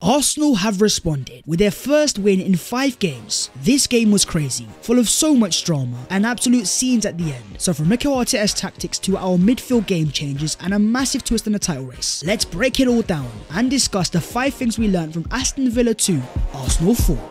Arsenal have responded with their first win in 5 games. This game was crazy, full of so much drama and absolute scenes at the end. So from Mikel Arteta's tactics to our midfield game changes and a massive twist in the title race, let's break it all down and discuss the 5 things we learned from Aston Villa 2, Arsenal 4.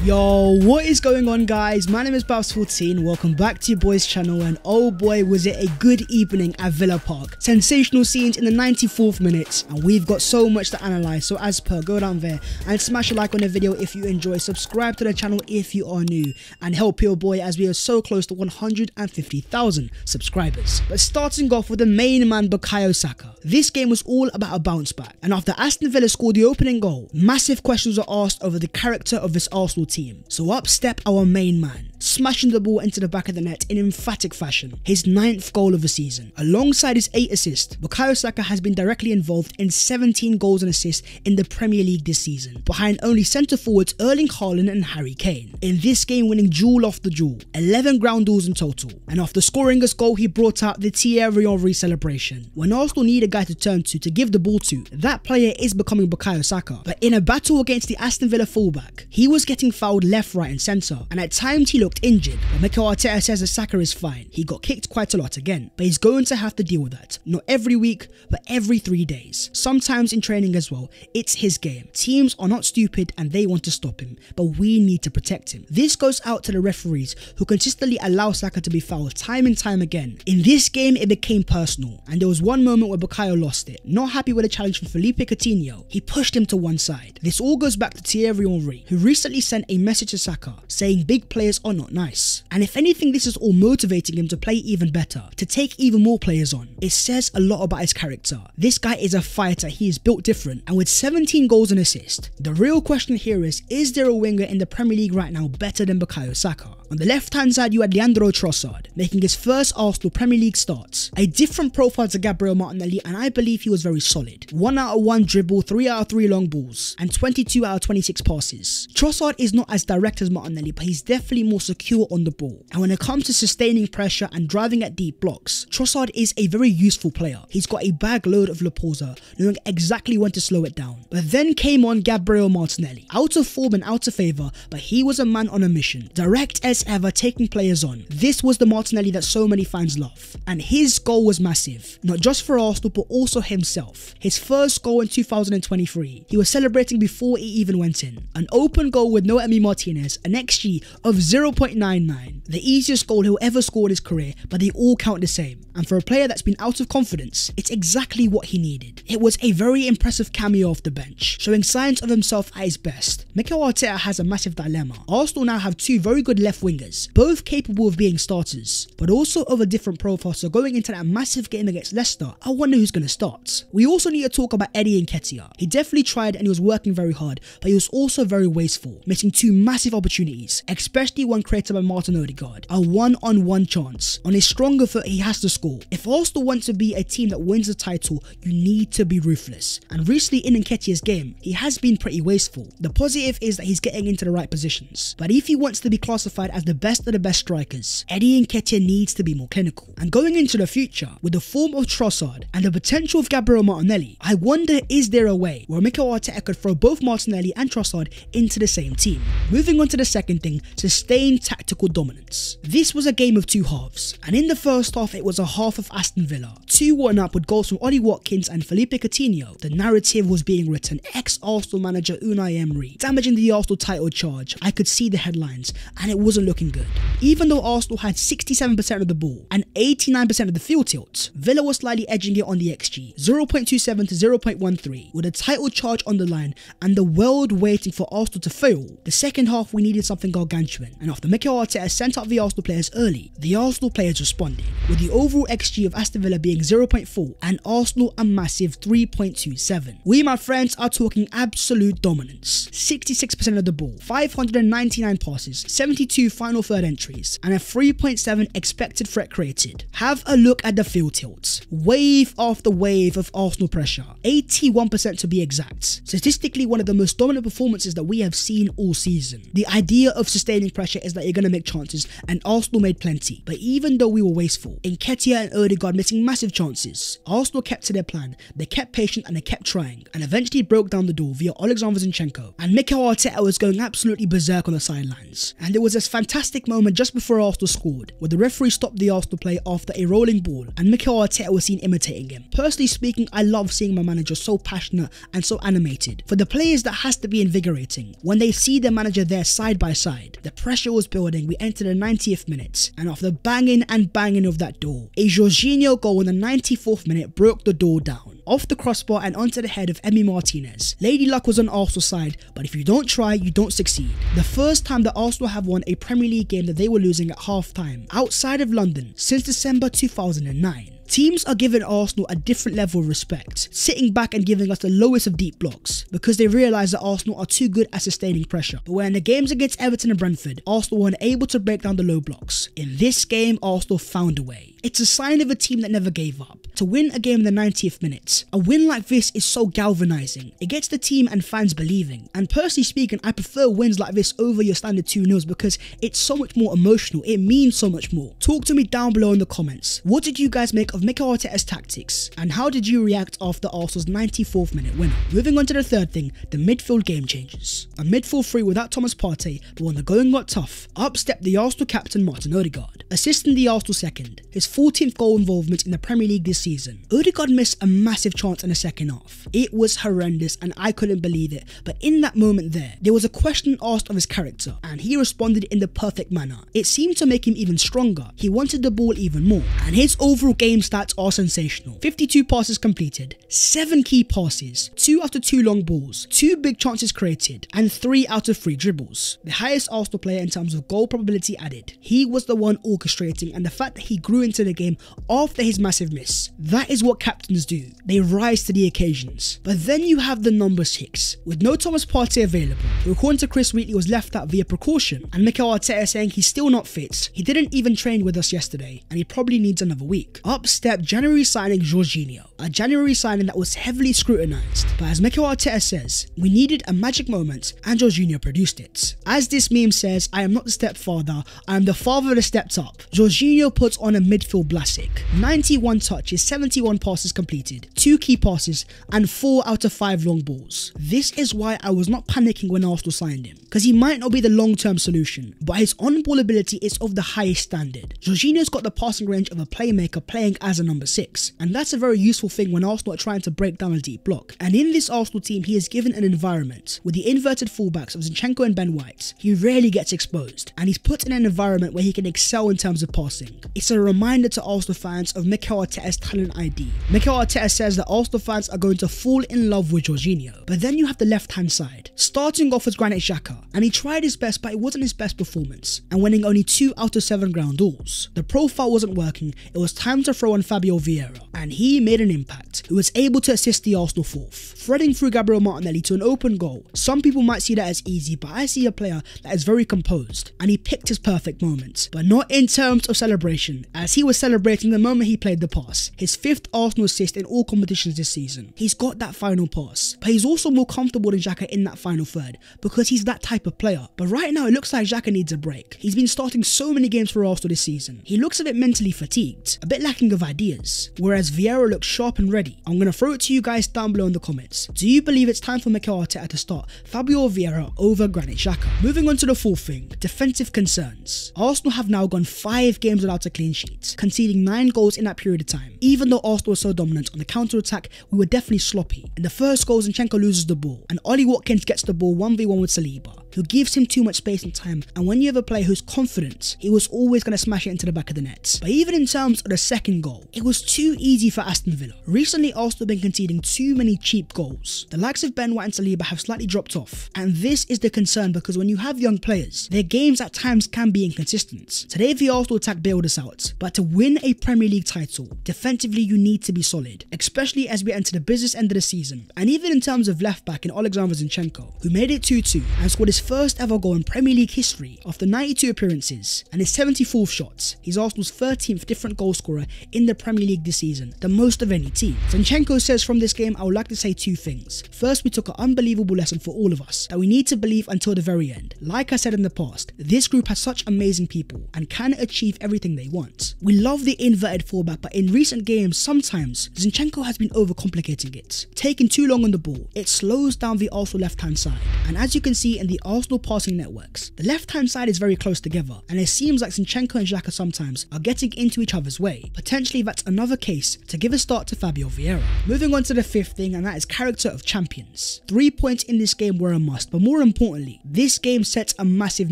Yo, what is going on guys? My name is Babs14, welcome back to your boys channel, and oh boy was it a good evening at Villa Park. Sensational scenes in the 94th minute, and we've got so much to analyse, so as per, go down there and smash a like on the video if you enjoy, subscribe to the channel if you are new, and help your boy as we are so close to 150,000 subscribers. But starting off with the main man, Bukayo Saka. This game was all about a bounce back, and after Aston Villa scored the opening goal, massive questions were asked over the character of this Arsenal team. So up step our main man, smashing the ball into the back of the net in emphatic fashion, his 9th goal of the season. Alongside his 8 assists, Bukayo Saka has been directly involved in 17 goals and assists in the Premier League this season, behind only centre forwards Erling Haaland and Harry Kane. In this game winning duel after duel, 11 ground duels in total, and after scoring his goal he brought out the Thierry Henry celebration. When Arsenal need a guy to turn to give the ball to, that player is becoming Bukayo Saka. But in a battle against the Aston Villa fullback, he was getting fouled left, right and centre, and at times he looked injured, but Mikel Arteta says that Saka is fine. He got kicked quite a lot again, but he's going to have to deal with that. Not every week, but every 3 days. Sometimes in training as well. It's his game. Teams are not stupid and they want to stop him, but we need to protect him. This goes out to the referees who consistently allow Saka to be fouled time and time again. In this game it became personal, and there was one moment where Bukayo lost it. Not happy with the challenge from Felipe Coutinho, he pushed him to one side. This all goes back to Thierry Henry, who recently sent a message to Saka saying big players are not nice, and if anything this is all motivating him to play even better, to take even more players on. It says a lot about his character. This guy is a fighter, he is built different, and with 17 goals and assists, the real question here is there a winger in the Premier League right now better than Bukayo Saka? On the left hand side you had Leandro Trossard, making his first Arsenal Premier League starts. A different profile to Gabriel Martinelli, and I believe he was very solid. 1 out of 1 dribble, 3 out of 3 long balls, and 22 out of 26 passes. Trossard is not as direct as Martinelli, but he's definitely more secure on the ball. And when it comes to sustaining pressure and driving at deep blocks, Trossard is a very useful player. He's got a bag load of Laporta, knowing exactly when to slow it down. But then came on Gabriel Martinelli. Out of form and out of favour, but he was a man on a mission. Direct as ever, taking players on. This was the Martinelli that so many fans love. And his goal was massive. Not just for Arsenal, but also himself. His first goal in 2023. He was celebrating before he even went in. An open goal with no Emi Martinez, an XG of 0.99. The easiest goal he'll ever score in his career, but they all count the same. And for a player that's been out of confidence, it's exactly what he needed. It was a very impressive cameo off the bench, showing signs of himself at his best. Mikel Arteta has a massive dilemma. Arsenal now have 2 very good left wingers, both capable of being starters, but also of a different profile, so going into that massive game against Leicester, I wonder who's going to start. We also need to talk about Eddie Nketiah. He definitely tried and he was working very hard, but he was also very wasteful, missing 2 massive opportunities, especially one created by Martin Odegaard. A one-on-one chance. On his stronger foot, he has to score. If Arsenal want to be a team that wins the title, you need to be ruthless. And recently in Nketiah's game, he has been pretty wasteful. The positive is that he's getting into the right positions, but if he wants to be classified as the best of the best strikers, Eddie Nketiah needs to be more clinical. And going into the future, with the form of Trossard and the potential of Gabriel Martinelli, I wonder is there a way where Mikel Arteta could throw both Martinelli and Trossard into the same team? Moving on to the second thing, sustained tactical dominance. This was a game of 2 halves, and in the first half it was a half of Aston Villa, 2-1 up with goals from Ollie Watkins and Felipe Coutinho. The narrative was being written, ex-Arsenal manager Unai Emery damaging the Arsenal title charge. I could see the headlines and it wasn't looking good. Even though Arsenal had 67% of the ball and 89% of the field tilt, Villa was slightly edging it on the XG, 0.27 to 0.13, with a title charge on the line and the world waiting for Arsenal to fail. The second half we needed something gargantuan, and after Mikel Arteta sent out the Arsenal players early, the Arsenal players responded, with the overall XG of Aston Villa being 0.4 and Arsenal a massive 3.27. We, my friends, are talking absolute dominance. 66% of the ball, 599 passes, 72 final third entries and a 3.7 expected threat created. Have a look at the field tilts. Wave after wave of Arsenal pressure, 81% to be exact. Statistically one of the most dominant performances that we have seen all season. The idea of sustaining pressure is that you're going to make chances, and Arsenal made plenty. But even though we were wasteful, Nketiah and Odegaard missing massive chances, Arsenal kept to their plan, they kept patient and they kept trying, and eventually broke down the door via Alexander Zinchenko. And Mikel Arteta was going absolutely berserk on the sidelines. And there was this fantastic moment just before Arsenal scored, where the referee stopped the Arsenal play after a rolling ball, and Mikel Arteta was seen imitating him. Personally speaking, I love seeing my manager so passionate and so animated. For the players, that has to be invigorating. When they see their manager there side by side, the pressure was building. We entered the 90th minute, and after banging and banging of that door, a Jorginho goal in the 94th minute broke the door down. Off the crossbar and onto the head of Emi Martinez. Lady Luck was on Arsenal's side, but if you don't try, you don't succeed. The first time that Arsenal have won a Premier League game that they were losing at half-time outside of London since December 2009. Teams are giving Arsenal a different level of respect, sitting back and giving us the lowest of deep blocks, because they realise that Arsenal are too good at sustaining pressure. But when the games against Everton and Brentford, Arsenal were unable to break down the low blocks. In this game, Arsenal found a way. It's a sign of a team that never gave up. To win a game in the 90th minute, a win like this is so galvanising. It gets the team and fans believing. And personally speaking, I prefer wins like this over your standard 2-0s because it's so much more emotional. It means so much more. Talk to me down below in the comments. What did you guys make of Mikel Arteta's tactics? And how did you react after Arsenal's 94th minute winner? Moving on to the third thing, the midfield game changes. A midfield three without Thomas Partey, but when the going got tough, up stepped the Arsenal captain Martin Odegaard, assisting the Arsenal second, his 14th goal involvement in the Premier League this season. Odegaard missed a massive chance in the second half. It was horrendous and I couldn't believe it, but in that moment there was a question asked of his character and he responded in the perfect manner. It seemed to make him even stronger. He wanted the ball even more, and his overall game stats are sensational. 52 passes completed, 7 key passes, 2 out of 2 long balls, 2 big chances created, and 3 out of 3 dribbles. The highest Arsenal player in terms of goal probability added. He was the one orchestrating, and the fact that he grew into the game after his massive miss. That is what captains do. They rise to the occasions. But then you have the number 6. With no Thomas Partey available, who according to Chris Wheatley was left out via precaution, and Mikel Arteta saying he's still not fit. He didn't even train with us yesterday, and he probably needs another week. Up stepped January signing Jorginho. A January signing that was heavily scrutinised, but as Mikel Arteta says, we needed a magic moment and Jorginho produced it. As this meme says, I am not the stepfather, I am the father that stepped up. Jorginho puts on a midfield classic. 91 touches, 71 passes completed, 2 key passes, and 4 out of 5 long balls. This is why I was not panicking when Arsenal signed him, because he might not be the long-term solution, but his on-ball ability is of the highest standard. Jorginho's got the passing range of a playmaker playing as a number 6, and that's a very useful thing when Arsenal are trying to break down a deep block. And in this Arsenal team, he is given an environment with the inverted fullbacks of Zinchenko and Ben White. He rarely gets exposed, and he's put in an environment where he can excel in terms of passing. It's a reminder to Arsenal fans of Mikel Arteta's talent ID. Mikel Arteta says that Arsenal fans are going to fall in love with Jorginho. But then you have the left-hand side. Starting off as Granit Xhaka, and he tried his best, but it wasn't his best performance, and winning only 2 out of 7 ground duels. The profile wasn't working, it was time to throw on Fabio Vieira, and he made an impact. He was able to assist the Arsenal fourth, threading through Gabriel Martinelli to an open goal. Some people might see that as easy, but I see a player that is very composed, and he picked his perfect moment, but not in terms of celebration, as he was celebrating the moment he played the pass. His 5th Arsenal assist in all competitions this season. He's got that final pass, but he's also more comfortable than Xhaka in that final third, because he's that type of player. But right now it looks like Xhaka needs a break. He's been starting so many games for Arsenal this season. He looks a bit mentally fatigued, a bit lacking of ideas, whereas Vieira looks sharp and ready. I'm going to throw it to you guys down below in the comments. Do you believe it's time for Mikel Arteta to start Fabio Vieira over Granit Xhaka? Moving on to the fourth thing, defensive concerns. Arsenal have now gone 5 games without a clean sheet, conceding 9 goals in that period of time. Even though Arsenal was so dominant on the counter-attack, we were definitely sloppy. In the first goal, Zinchenko loses the ball, and Ollie Watkins gets the ball 1v1 with Saliba, who gives him too much space and time, and when you have a player who's confident, he was always going to smash it into the back of the net. But even in terms of the second goal, it was too easy easy for Aston Villa. Recently, Arsenal have been conceding too many cheap goals. The likes of Ben White and Saliba have slightly dropped off, and this is the concern because when you have young players, their games at times can be inconsistent. Today, the Arsenal attack bailed us out, but to win a Premier League title, defensively you need to be solid, especially as we enter the business end of the season. And even in terms of left back in Alexander Zinchenko, who made it 2-2 and scored his first ever goal in Premier League history after 92 appearances and his 74th shot. He's Arsenal's 13th different goal scorer in the Premier League this season, the most of any team. Zinchenko says from this game, I would like to say two things. First, we took an unbelievable lesson for all of us, that we need to believe until the very end. Like I said in the past, this group has such amazing people and can achieve everything they want. We love the inverted fullback, but in recent games, sometimes Zinchenko has been overcomplicating it, taking too long on the ball. It slows down the Arsenal left-hand side, and as you can see in the Arsenal passing networks, the left-hand side is very close together, and it seems like Zinchenko and Saka sometimes are getting into each other's way. Potentially that's another case to give a start to Fabio Vieira. Moving on to the fifth thing, and that is character of champions. 3 points in this game were a must, but more importantly, this game sets a massive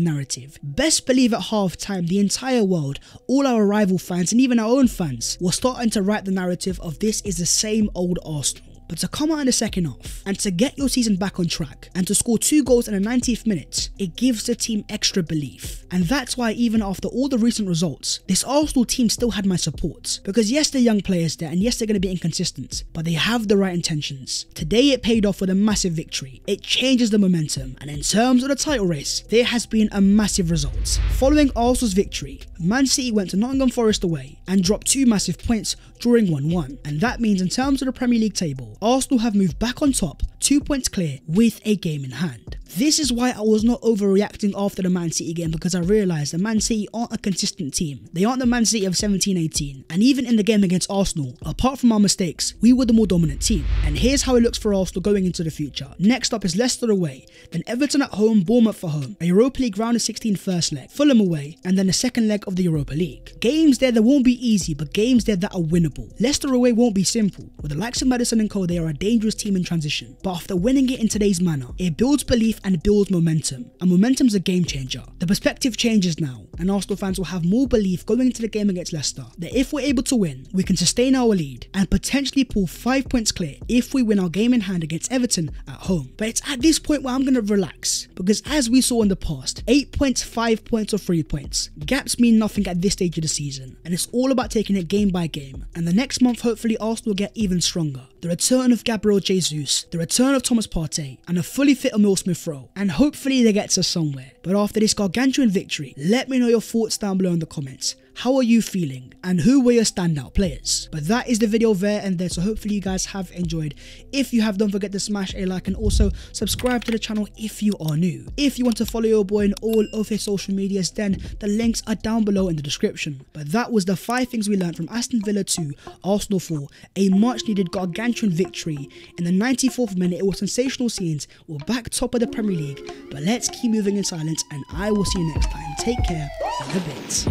narrative. Best believe at half-time, the entire world, all our rival fans and even our own fans, were starting to write the narrative of this is the same old Arsenal. But to come out in the second half and to get your season back on track and to score 2 goals in the 90th minute, it gives the team extra belief. And that's why even after all the recent results, this Arsenal team still had my support. Because yes, they're young players there and yes, they're going to be inconsistent, but they have the right intentions. Today it paid off with a massive victory. It changes the momentum, and in terms of the title race, there has been a massive result. Following Arsenal's victory, Man City went to Nottingham Forest away and dropped 2 massive points, drawing 1-1. And that means in terms of the Premier League table, Arsenal have moved back on top, 2 points clear with a game in hand. This is why I was not overreacting after the Man City game, because I realised the Man City aren't a consistent team. They aren't the Man City of 17-18, and even in the game against Arsenal, apart from our mistakes, we were the more dominant team. And here's how it looks for Arsenal going into the future. Next up is Leicester away, then Everton at home, Bournemouth at home, a Europa League round of 16 first leg, Fulham away, and then the second leg of the Europa League. Games there that won't be easy, but games there that are winnable. Leicester away won't be simple. With the likes of Maddison and Co, they are a dangerous team in transition, but after winning it in today's manner, it builds belief and builds momentum, and momentum's a game changer. The perspective changes now, and Arsenal fans will have more belief going into the game against Leicester that if we're able to win, we can sustain our lead and potentially pull 5 points clear if we win our game in hand against Everton at home. But it's at this point where I'm going to relax, because as we saw in the past, 8 points, 5 points or 3 points, gaps mean nothing at this stage of the season, and it's all about taking it game by game. And the next month hopefully Arsenal will get even stronger. The return of Gabriel Jesus, the return of Thomas Partey, and a fully fit Emil Smith-Rowe, and hopefully they get us somewhere. But after this gargantuan victory, let me know your thoughts down below in the comments. How are you feeling, and who were your standout players? But that is the video there and there, so hopefully you guys have enjoyed. If you have, don't forget to smash a like and also subscribe to the channel if you are new. If you want to follow your boy on all of his social medias, then the links are down below in the description. But that was the 5 things we learned from Aston Villa 2, Arsenal 4, a much needed gargantuan victory. In the 94th minute, it was sensational scenes. We're back top of the Premier League, but let's keep moving in silence, and I will see you next time. Take care, in a bit.